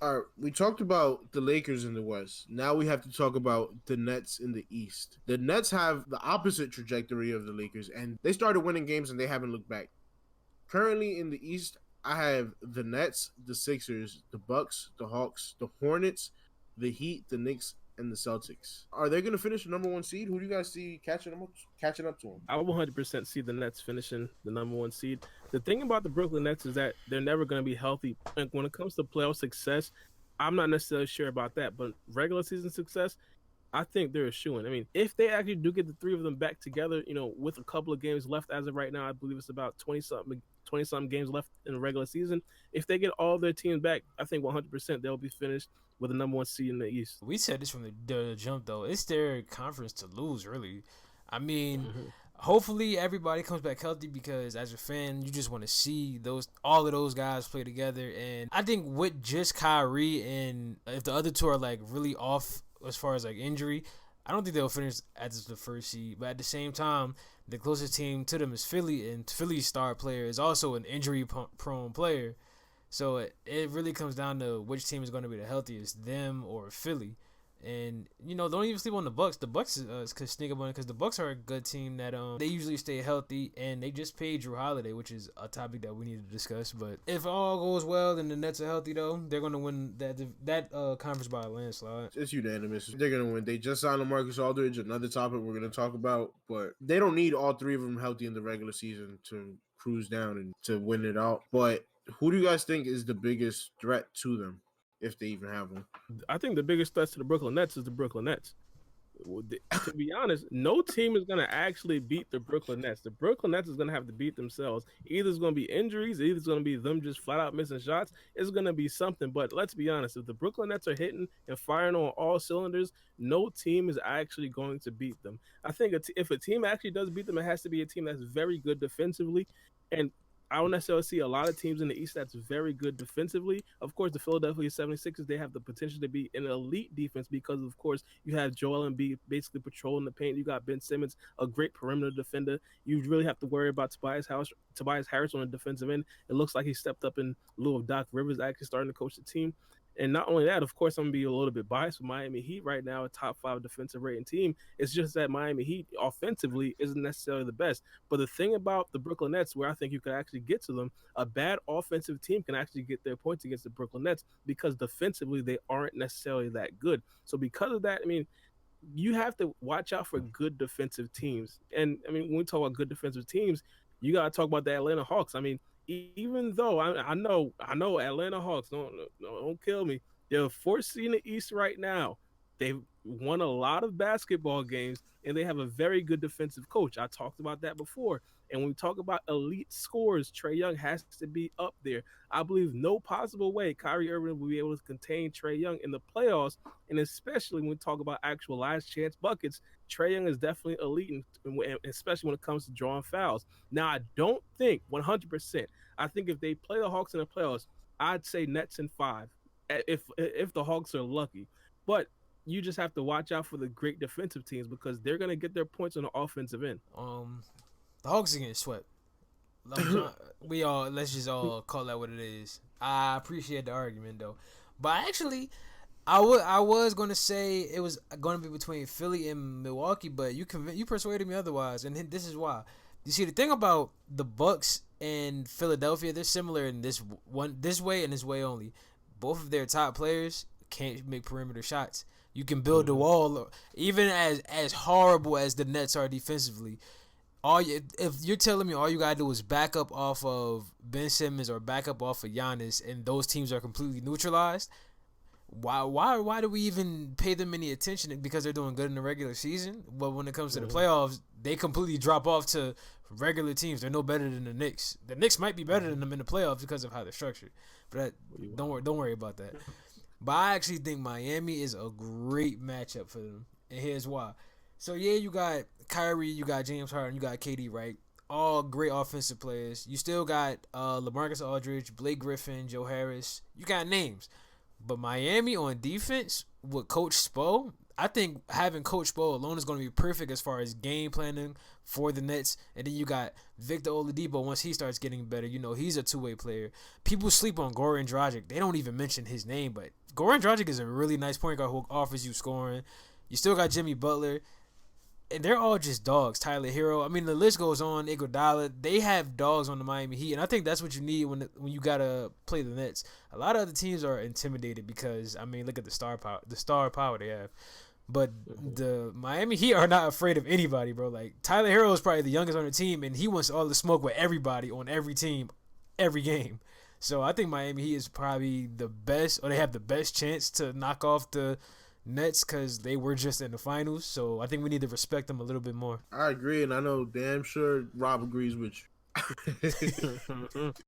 All right, we talked about the Lakers in the West. Now we have to talk about the Nets in the East. The Nets have the opposite trajectory of the Lakers, and they started winning games and they haven't looked back. Currently in the East, I have the Nets, the Sixers, the Bucks, the Hawks, the Hornets, the Heat, the Knicks, and the Celtics. Are they going to finish the number one seed? Who do you guys see catching up to them? I 100% see the Nets finishing the number one seed. The thing about the Brooklyn Nets is that they're never going to be healthy. And when it comes to playoff success, I'm not necessarily sure about that. But regular season success, I think they're a shoo-in. I mean, if they actually do get the three of them back together, with a couple of games left as of right now, I believe it's about 20 something games left in the regular season. If they get all their teams back, I think 100% they'll be finished with the number one seed in the East. We said this from the jump though. It's their conference to lose, really. I mean, Mm-hmm. hopefully everybody comes back healthy because as a fan, you just want to see those all of those guys play together. And I think with just Kyrie and if the other two are like really off as far as like injury, I don't think they'll finish as the first seed. But at the same time, the closest team to them is Philly, and Philly's star player is also an injury prone player. So it really comes down to which team is going to be the healthiest, them or Philly. And don't even sleep on the Bucks. The Bucks could sneak up on it because the Bucks are a good team that they usually stay healthy, and they just paid Drew Holiday, which is a topic that we need to discuss. But if all goes well, then the Nets are healthy though. They're gonna win that conference by a landslide. It's unanimous. They're going to win. They just signed Marcus Aldridge, another topic we're going to talk about, but they don't need all three of them healthy in the regular season to cruise down and to win it out. But who do you guys think is the biggest threat to them, if they even have one? I think the biggest threat to the Brooklyn Nets is the Brooklyn Nets. To be honest, no team is going to actually beat the Brooklyn Nets. The Brooklyn Nets is going to have to beat themselves. Either it's going to be injuries, either it's going to be them just flat out missing shots. It's going to be something. But let's be honest, if the Brooklyn Nets are hitting and firing on all cylinders, no team is actually going to beat them. I think if a team actually does beat them, it has to be a team that's very good defensively. And I don't necessarily see a lot of teams in the East that's very good defensively. Of course, the Philadelphia 76ers, they have the potential to be an elite defense because, of course, you have Joel Embiid basically patrolling the paint. You got Ben Simmons, a great perimeter defender. You really have to worry about Tobias Harris on the defensive end. It looks like he stepped up in lieu of Doc Rivers actually starting to coach the team. And not only that, of course, I'm gonna be a little bit biased with Miami Heat right now, a top five defensive rating team. It's just that Miami Heat offensively isn't necessarily the best. But the thing about the Brooklyn Nets, where I think you could actually get to them, a bad offensive team can actually get their points against the Brooklyn Nets because defensively they aren't necessarily that good. So because of that, I mean, you have to watch out for good defensive teams. And I mean, when we talk about good defensive teams, you got to talk about the Atlanta Hawks. I mean, even though I know Atlanta Hawks, don't kill me. They're fourth seed in the East right now. They've won a lot of basketball games, and they have a very good defensive coach. I talked about that before. And when we talk about elite scores, Trae Young has to be up there. I believe no possible way Kyrie Irving will be able to contain Trae Young in the playoffs, and especially when we talk about actual last chance buckets, Trae Young is definitely elite, especially when it comes to drawing fouls. Now, I don't think 100%. I think if they play the Hawks in the playoffs, I'd say Nets in five, if the Hawks are lucky. But you just have to watch out for the great defensive teams because they're going to get their points on the offensive end. The Hawks are getting swept. We all let's just all call that what it is. I appreciate the argument though, but actually, I was going to say it was going to be between Philly and Milwaukee, but you persuaded me otherwise, and this is why. You see, the thing about the Bucks and Philadelphia, they're similar in this way and this way only. Both of their top players can't make perimeter shots. You can build the wall, even as horrible as the Nets are defensively. If you're telling me all you gotta do is back up off of Ben Simmons or back up off of Giannis, and those teams are completely neutralized, why do we even pay them any attention? Because they're doing good in the regular season, but when it comes to the playoffs, they completely drop off to regular teams. They're no better than the Knicks. The Knicks might be better than them in the playoffs because of how they're structured, but don't worry about that. But I actually think Miami is a great matchup for them, and here's why. So yeah, you got Kyrie, you got James Harden, you got KD, right? All great offensive players. You still got LaMarcus Aldridge, Blake Griffin, Joe Harris. You got names. But Miami on defense with Coach Spo, I think having Coach Spo alone is going to be perfect as far as game planning for the Nets. And then you got Victor Oladipo. Once he starts getting better, he's a two-way player. People sleep on Goran Dragic. They don't even mention his name, but Goran Dragic is a really nice point guard who offers you scoring. You still got Jimmy Butler. And they're all just dogs. Tyler Hero. I mean, the list goes on. Iguodala. They have dogs on the Miami Heat, and I think that's what you need when you gotta play the Nets. A lot of other teams are intimidated because look at the star power they have. But the Miami Heat are not afraid of anybody, bro. Like Tyler Hero is probably the youngest on the team, and he wants all the smoke with everybody on every team, every game. So I think Miami Heat is probably the best, or they have the best chance to knock off the Nets because they were just in the finals. So I think we need to respect them a little bit more. I agree, and I know damn sure Rob agrees with you.